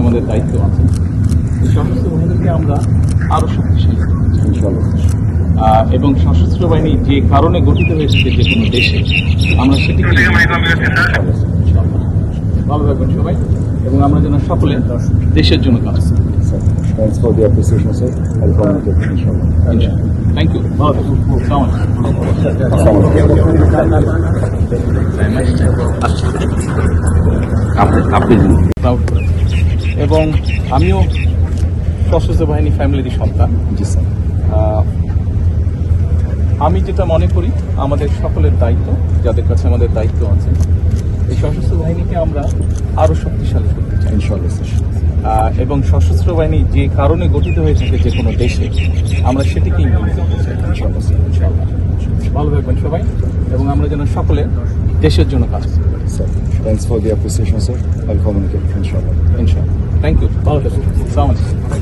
আমাদের দায়িত্ব আছে। এই সশস্ত্র বাহিনীকে আমরা আরো শক্তিশালী করতে চাই ইনশাআল্লাহ। এবং সশস্ত্র বাহিনী যে কারণে গঠিত হয়েছে যে কোনো দেশে আমরা সেটিকে ভালো থাকবেন সবাই, এবং আমরা যেন সকলে দেশের জন্য কাজ করি। Sir, thanks for the appreciation, sir. I'll communicate, inshallah. Thank you, ভালো থাকুন। এবং আমিও সশস্ত্র বাহিনী ফ্যামিলির সন্তান। জি স্যার। আমি যেটা মনে করি আমাদের সকলের দায়িত্ব, যাদের কাছে আমাদের দায়িত্ব আছে, এই সশস্ত্র বাহিনীকে আমরা আরো শক্তিশালী করতে চাই ইনশাআল্লাহ স্যার। এবং সশস্ত্র বাহিনী যে কারণে গঠিত হয়ে থাকে যে কোনো দেশে আমরা সেটিকেই মেনে চলতে চাই ইনশাআল্লাহ স্যার। ইনশাআল্লাহ। ভালো থাকবেন সবাই, এবং আমরা যেন সকলে দেশের জন্য কাজ করি। Sir, thanks for the appreciation, sir. I'll communicate, inshallah. ইনশাআল্লাহ। থ্যাংক ইউ, ভালো থাকুন। আসসালামু আলাইকুম।